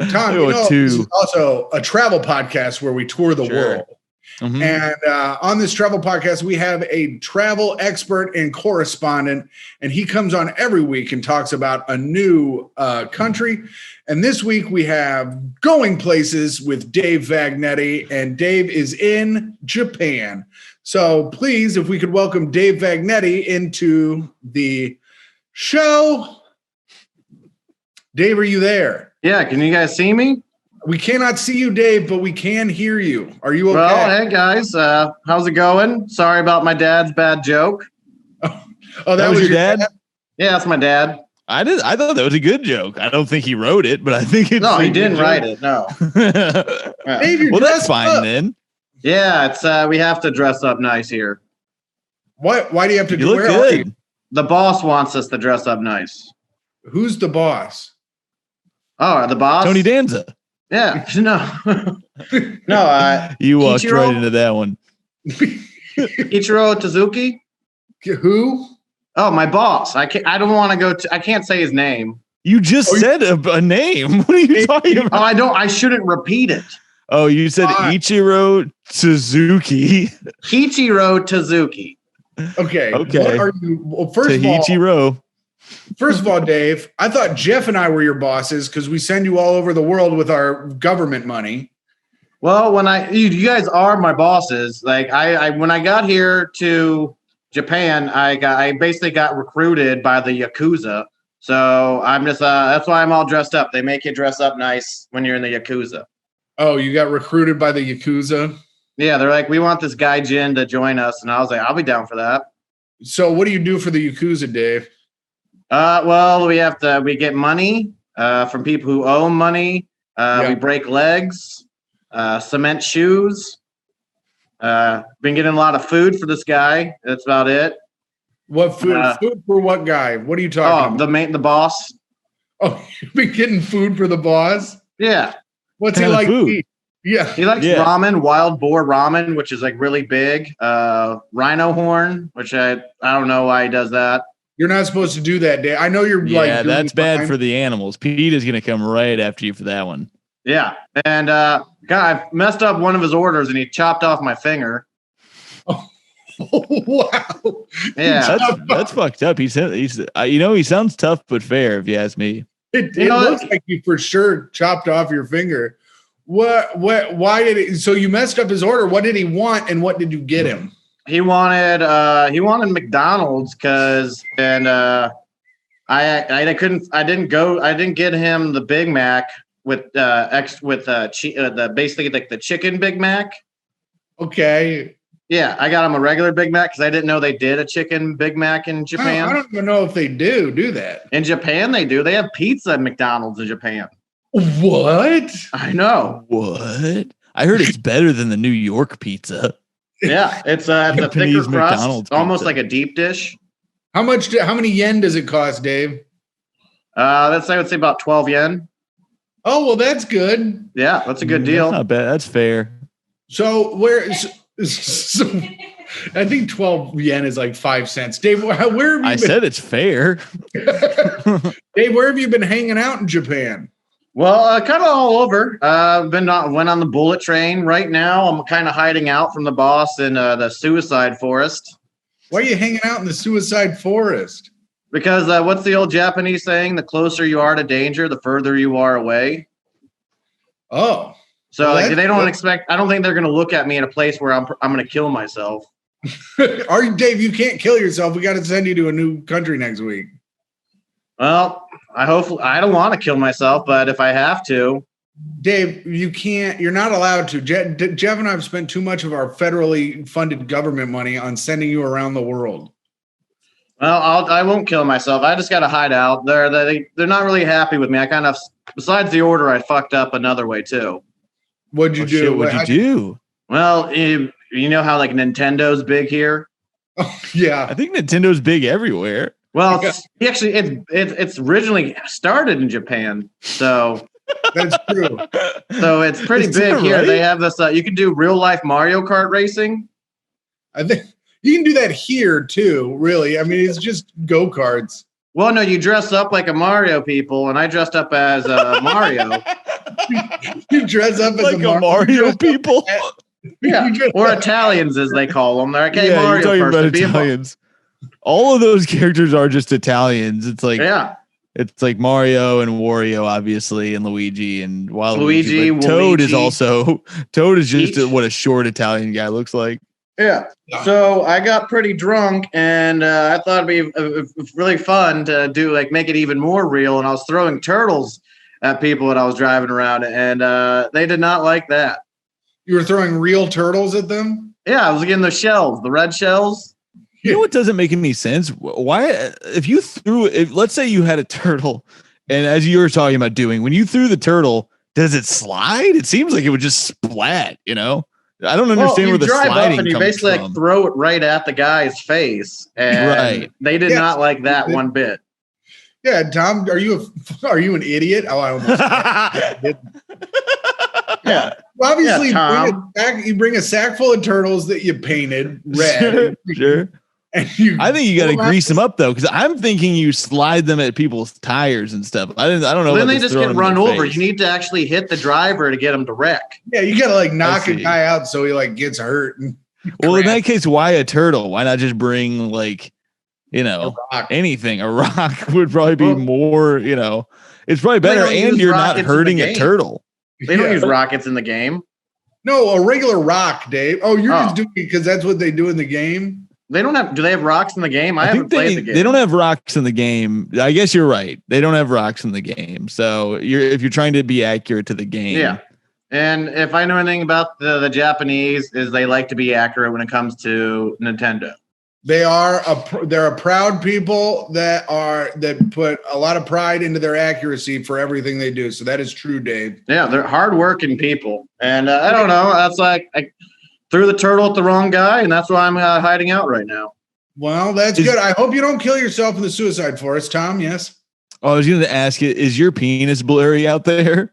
Tom, this is also a travel podcast where we tour the world. Mm-hmm. And on this travel podcast, we have a travel expert and correspondent, and he comes on every week and talks about a new country. And this week we have Going Places with Dave Vagnetti, and Dave is in Japan. So please, if we could welcome Dave Vagnetti into the show. Dave, are you there? Yeah, can you guys see me? We cannot see you, Dave, but we can hear you. Are you okay? Well, hey guys, how's it going? Sorry about my dad's bad joke. Oh, that was your dad? Yeah, that's my dad. I thought that was a good joke. I don't think he wrote it, but I think it's no, he didn't write it. No. Dave, well, that's fine then. Yeah, it's we have to dress up nice here. What? Why do you have to? You look good. The boss wants us to dress up nice. Who's the boss? Oh, the boss? Tony Danza. Yeah, no. No, you walked right into that one. Ichiro Suzuki? Who? Oh, my boss. I don't want to go to, I can't say his name. You just said a name. What are you talking about? Oh, I shouldn't repeat it. Oh, you said Ichiro Suzuki. Ichiro Suzuki. Okay. What are you? Well, First of all, Dave, I thought Jeff and I were your bosses because we send you all over the world with our government money. Well, you guys are my bosses. Like when I got here to Japan, I basically got recruited by the Yakuza. So I'm just that's why I'm all dressed up. They make you dress up nice when you're in the Yakuza. Oh, you got recruited by the Yakuza? Yeah, they're like, we want this guy Jin to join us, and I was like, I'll be down for that. So what do you do for the Yakuza, Dave? Well, we get money from people who owe money. We break legs, cement shoes. Been getting a lot of food for this guy. That's about it. What food? Food for what guy? What are you talking about? The boss. Oh, you've been getting food for the boss? Yeah. What's he like to eat? Yeah. He likes ramen, wild boar ramen, which is like really big. Rhino horn, which I don't know why he does that. You're not supposed to do that, Dave. I know you're that's bad for the animals. Pete is going to come right after you for that one. Yeah. And God, I messed up one of his orders and he chopped off my finger. Oh, wow. Yeah. That's fucked up. He sounds tough but fair if you ask me. It looks like you for sure chopped off your finger. Why did it? So you messed up his order. What did he want and what did you get him? He wanted McDonald's I didn't get him the Big Mac with basically like the chicken Big Mac. Okay. Yeah, I got him a regular Big Mac because I didn't know they did a chicken Big Mac in Japan. I don't even know if they do that. In Japan, they do. They have pizza at McDonald's in Japan. What? I know. What? I heard it's better than the New York pizza. Yeah, it's a thicker crust, almost like a deep dish. How many yen does it cost, Dave? I would say about 12 yen. Oh, well, that's good. Yeah, that's a good deal. That's not bad. That's fair. So I think 12 yen is like 5 cents. Dave, where have you been? I said it's fair. Dave, where have you been hanging out in Japan? Well, kind of all over. Went on the bullet train. Right now, I'm kind of hiding out from the boss in the suicide forest. Why are you hanging out in the suicide forest? Because what's the old Japanese saying? The closer you are to danger, the further you are away. Oh. So they don't expect. I don't think they're going to look at me in a place where I'm going to kill myself. Dave, you can't kill yourself. We got to send you to a new country next week. Well, I don't want to kill myself, but if I have to. Dave, you can't. You're not allowed to. Jeff and I have spent too much of our federally funded government money on sending you around the world. Well, I won't kill myself. I just got to hide out. They're not really happy with me. I kind of, besides the order, I fucked up another way too. What'd you do? What'd you do? Well, you know how like Nintendo's big here? Oh, yeah. I think Nintendo's big everywhere. Well, it's originally started in Japan, so that's true. So it's pretty big here. Right? They have this. You can do real life Mario Kart racing. I think you can do that here too. Really, I mean, it's just go-karts. Well, no, you dress up like a Mario people, and I dressed up as Mario. You dress up as like a Mario people. Yeah, or Italians as they call them. They're like, hey, Mario you're talking person, about Italians. All of those characters are just Italians. It's like it's like Mario and Wario, obviously, and Luigi and Luigi. But Toad is also just what a short Italian guy looks like. Yeah. So I got pretty drunk, and I thought it'd be really fun to do make it even more real. And I was throwing turtles at people that I was driving around, and they did not like that. You were throwing real turtles at them? Yeah, I was getting the shells, the red shells. You know what doesn't make any sense? Why, let's say you had a turtle, and as you were talking about doing, when you threw the turtle, does it slide? It seems like it would just splat, I don't understand where the sliding comes from. You basically throw it right at the guy's face, and they did not like that one bit. Yeah, Tom, are you an idiot? Oh, I almost did. Yeah. Well, obviously, you bring a sack full of turtles that you painted red. Sure. And I think you got to grease them up though, because I'm thinking you slide them at people's tires and stuff. I don't know. Then they just get run over. You need to actually hit the driver to get them to wreck. Yeah, you got to knock a guy out so he gets hurt. Well, in that case, why a turtle? Why not just bring anything? A rock would probably be more. It's probably better, and you're not hurting a turtle. They don't use rockets in the game. No, a regular rock, Dave. Oh, you're just doing it because that's what they do in the game. They don't have. Do they have rocks in the game? I haven't played the game. They don't have rocks in the game. I guess you're right. They don't have rocks in the game. So if you're trying to be accurate to the game, yeah. And if I know anything about the Japanese, is they like to be accurate when it comes to Nintendo. They're a proud people that put a lot of pride into their accuracy for everything they do. So that is true, Dave. Yeah, they're hardworking people, and I don't know. That's I threw the turtle at the wrong guy, and that's why I'm hiding out right now. Well, that's good. I hope you don't kill yourself in the suicide forest, Tom. Yes. Oh, I was going to ask you: is your penis blurry out there?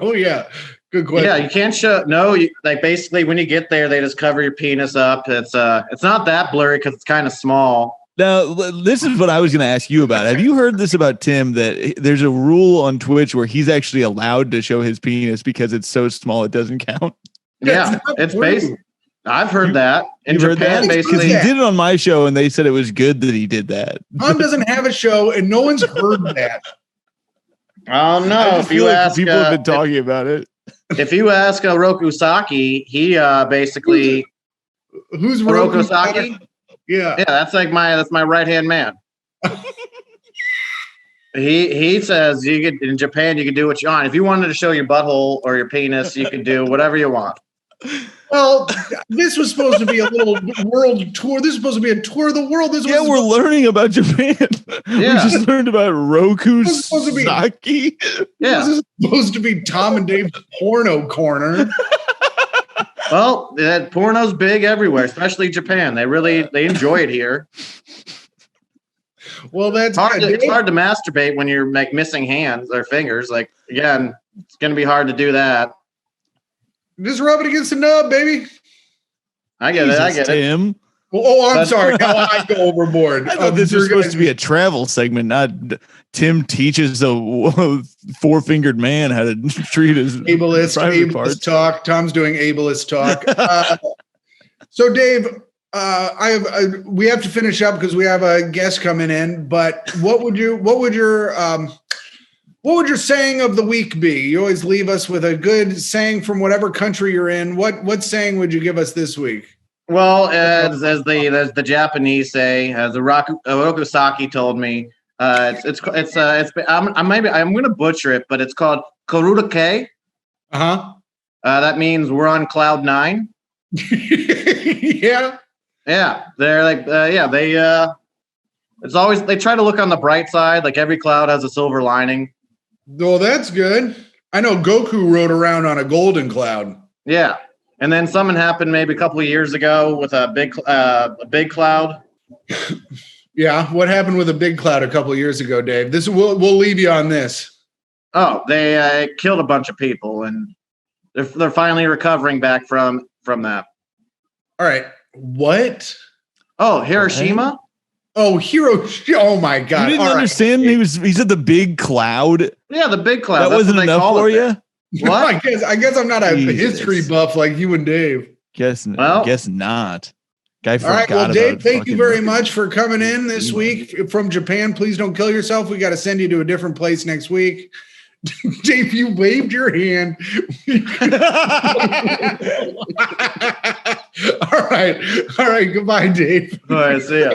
Oh yeah. Good question. Yeah, you can't show. No, basically when you get there, they just cover your penis up. It's not that blurry because it's kind of small. Now, this is what I was going to ask you about. Have you heard this about Tim, that there's a rule on Twitch where he's actually allowed to show his penis because it's so small it doesn't count? Yeah, it's based. I've heard that in Japan. Basically, he did it on my show, and they said it was good that he did that. Tom doesn't have a show, and no one's heard that. Oh no! If you ask, people have been talking about it. If you ask Rokusaki, he basically who's Rokusaki? Yeah, that's my right hand man. He says in Japan you can do what you want. If you wanted to show your butthole or your penis, you can do whatever you want. Well, this was supposed to be a little world tour. This is supposed to be a tour of the world. We're learning about Japan. Yeah. We just learned about Rokusaki. Yeah. This is supposed to be Tom and Dave's porno corner. Well, that porno's big everywhere, especially Japan. They enjoy it here. Well, that's it's hard to masturbate when you're missing hands or fingers. Again, it's going to be hard to do that. Just rub it against the nub, baby. I get it. Tim. I'm sorry. Now I go overboard. I thought this was supposed to be a travel segment, not Tim teaches a four-fingered man how to treat his ableist talk. Tom's doing ableist talk. So, Dave, we have to finish up because we have a guest coming in. But what would your saying of the week be? You always leave us with a good saying from whatever country you're in. What saying would you give us this week? Well, as the Japanese say, as the Rokusaki told me, I'm going to butcher it, but it's called Korurake. That means we're on cloud 9. Yeah. Yeah. They're it's always, they try to look on the bright side. Like every cloud has a silver lining. Oh, that's good. I know Goku rode around on a golden cloud. Yeah. And then something happened maybe a couple of years ago with a big cloud. Yeah. What happened with a big cloud a couple of years ago, Dave? We'll leave you on this. Oh, they killed a bunch of people, and they're finally recovering back from that. All right. What? Oh, Hiroshima? Oh, Hiroshima. Oh my God. You didn't understand? He said the big cloud. Yeah, the big cloud. That wasn't enough for you? What? I guess I'm not a history buff like you and Dave. Guess not. Guy forgot. All right, well, Dave, thank you very fucking- much for coming in this week from Japan. Please don't kill yourself. We got to send you to a different place next week. Dave, you waved your hand. All right. Goodbye, Dave. All right, see ya.